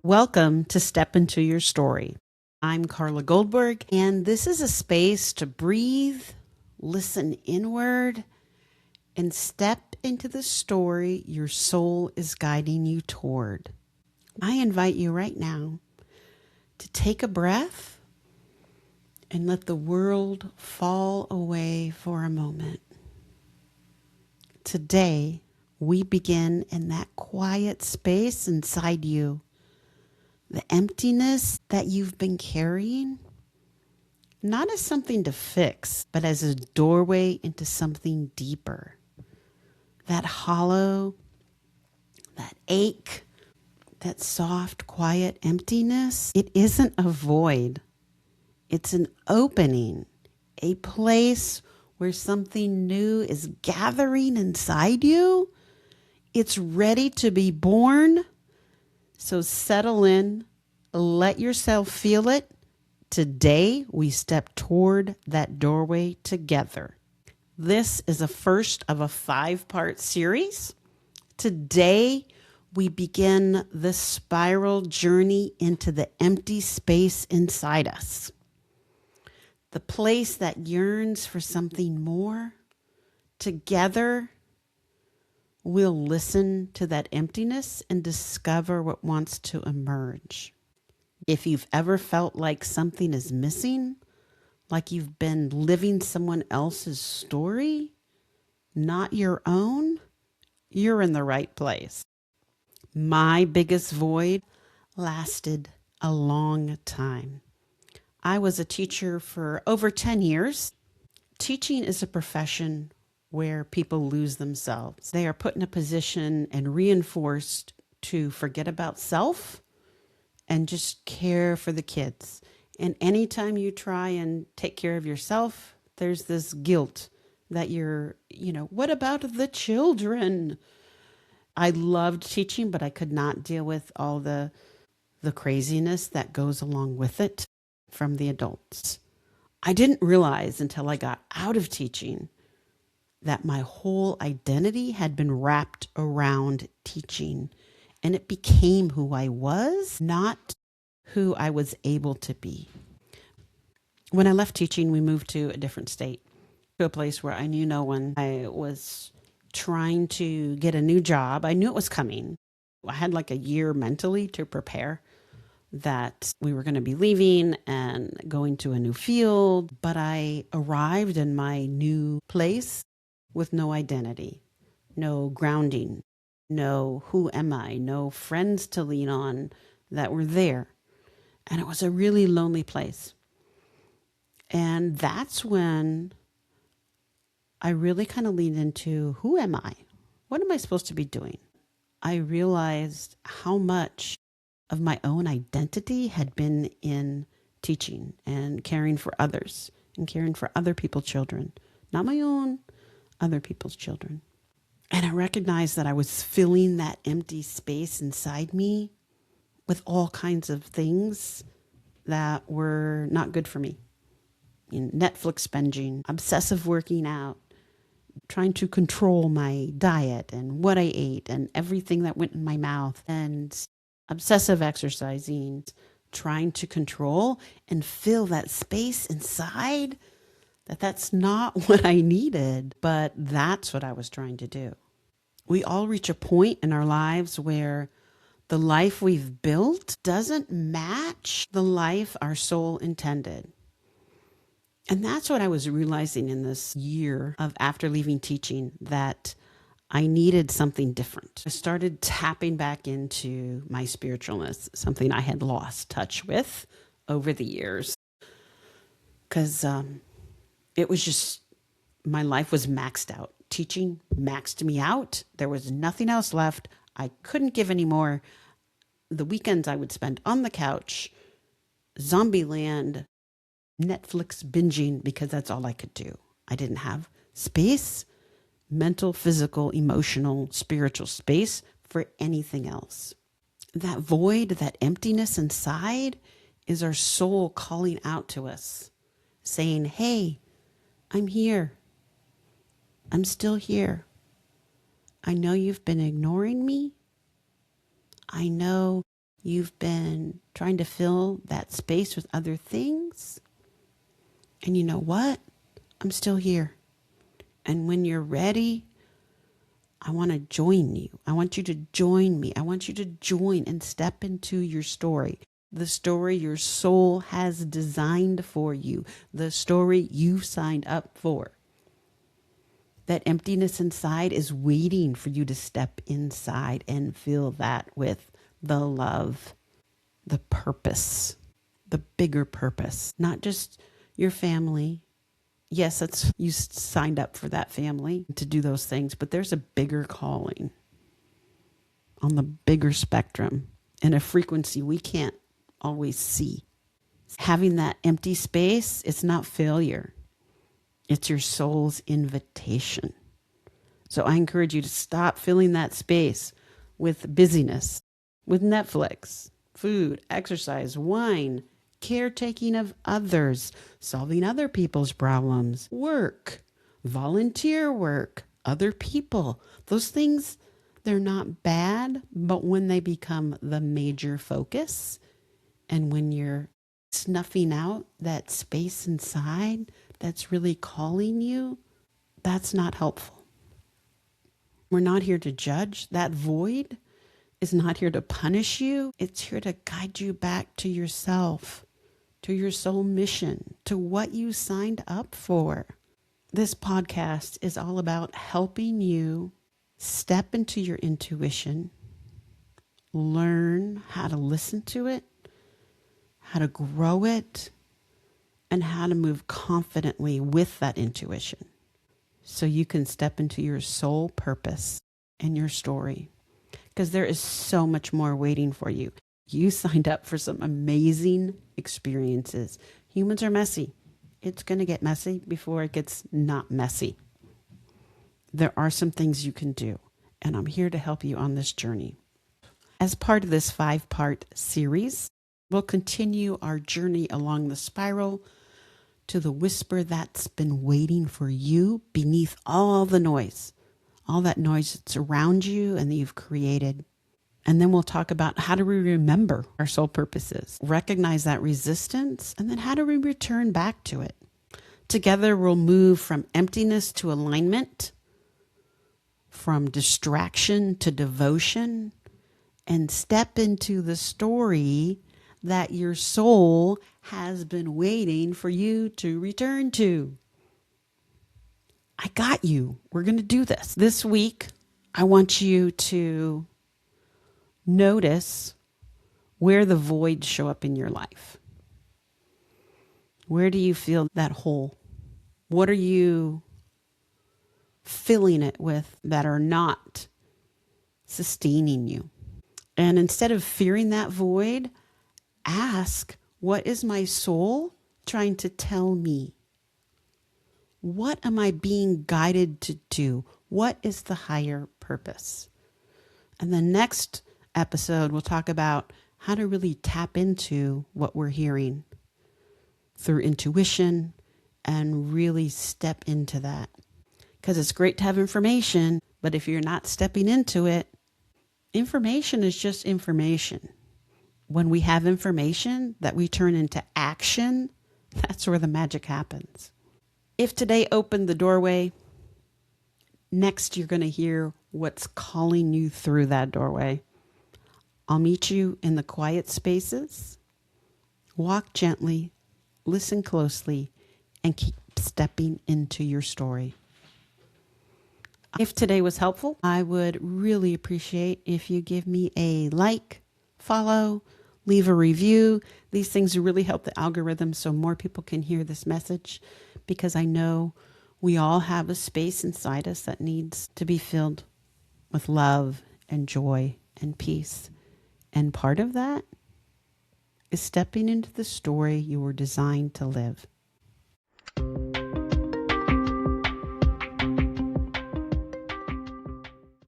Welcome to Step Into Your Story. I'm Carla Goldberg, and this is a space to breathe, listen inward, and step into the story your soul is guiding you toward. I invite you right now to take a breath and let the world fall away for a moment. Today, we begin in that quiet space inside you. The emptiness that you've been carrying, not as something to fix, but as a doorway into something deeper. That hollow, that ache, that soft, quiet emptiness, it isn't a void. It's an opening, a place where something new is gathering inside you. It's ready to be born. So settle in, let yourself feel it. Today, we step toward that doorway together. This is a first of a 5-part series. Today, we begin the spiral journey into the empty space inside us. The place that yearns for something more. Together, we'll listen to that emptiness and discover what wants to emerge. If you've ever felt like something is missing, like you've been living someone else's story, not your own, you're in the right place. My biggest void lasted a long time. I was a teacher for over 10 years. Teaching is a profession where people lose themselves. They are put in a position and reinforced to forget about self and just care for the kids. And anytime you try and take care of yourself, there's this guilt that what about the children? I loved teaching, but I could not deal with all the craziness that goes along with it from the adults. I didn't realize until I got out of teaching that my whole identity had been wrapped around teaching, and it became who I was, not who I was able to be. When I left teaching, we moved to a different state, to a place where I knew no one. I was trying to get a new job. I knew it was coming. I had like a year mentally to prepare that we were going to be leaving and going to a new field, but I arrived in my new place with no identity, no grounding, no who am I, no friends to lean on that were there. And it was a really lonely place. And that's when I really kind of leaned into, who am I? What am I supposed to be doing? I realized how much of my own identity had been in teaching and caring for others and caring for other people's children, not my own, other people's children. And I recognized that I was filling that empty space inside me with all kinds of things that were not good for me. Netflix binging, obsessive working out, trying to control my diet and what I ate and everything that went in my mouth, and obsessive exercising, trying to control and fill that space inside. That's not what I needed, but that's what I was trying to do. We all reach a point in our lives where the life we've built doesn't match the life our soul intended. And that's what I was realizing in this year of after leaving teaching, that I needed something different. I started tapping back into my spiritualness, something I had lost touch with over the years. Because it was just, my life was maxed out. Teaching maxed me out. There was nothing else left. I couldn't give any more. The weekends I would spend on the couch, Zombieland, Netflix binging, because that's all I could do. I didn't have space, mental, physical, emotional, spiritual space for anything else. That void, that emptiness inside is our soul calling out to us, saying, hey, I'm here. I'm still here. I know you've been ignoring me. I know You've been trying to fill that space with other things. And you know what? I'm still here. And when you're ready, I want to join you. I want you to join me. I want you to join and step into your story. The story your soul has designed for you. The story you signed up for. That emptiness inside is waiting for you to step inside and fill that with the love, the purpose, the bigger purpose, not just your family. Yes, you signed up for that family to do those things, but there's a bigger calling on the bigger spectrum and a frequency we can't always see. Having that empty space, it's not failure. It's your soul's invitation. So I encourage you to stop filling that space with busyness, with Netflix, food, exercise, wine, caretaking of others, solving other people's problems, work, volunteer work, other people. Those things, they're not bad, but when they become the major focus and when you're snuffing out that space inside that's really calling you, that's not helpful. We're not here to judge. That void is not here to punish you. It's here to guide you back to yourself, to your soul mission, to what you signed up for. This podcast is all about helping you step into your intuition, learn how to listen to it, how to grow it, and how to move confidently with that intuition so you can step into your soul purpose and your story. Because there is so much more waiting for you. You signed up for some amazing experiences. Humans are messy. It's going to get messy before it gets not messy. There are some things you can do, and I'm here to help you on this journey. As part of this 5-part series, we'll continue our journey along the spiral to the whisper that's been waiting for you beneath all the noise, all that noise that's around you and that you've created. And then we'll talk about how do we remember our soul purposes, recognize that resistance, and then how do we return back to it. Together, we'll move from emptiness to alignment, from distraction to devotion, and step into the story that your soul has been waiting for you to return to. I got you. We're going to do this. This week, I want you to notice where the voids show up in your life. Where do you feel that hole? What are you filling it with that are not sustaining you? And instead of fearing that void, ask, what is my soul trying to tell me? What am I being guided to do? What is the higher purpose? And the next episode, we'll talk about how to really tap into what we're hearing through intuition and really step into that. Because it's great to have information, but if you're not stepping into it, information is just information. When we have information that we turn into action, that's where the magic happens. If today opened the doorway, next you're going to hear what's calling you through that doorway. I'll meet you in the quiet spaces. Walk gently, listen closely, and keep stepping into your story. If today was helpful, I would really appreciate if you give me a like, follow, leave a review. These things really help the algorithm so more people can hear this message, because I know we all have a space inside us that needs to be filled with love and joy and peace. And part of that is stepping into the story you were designed to live.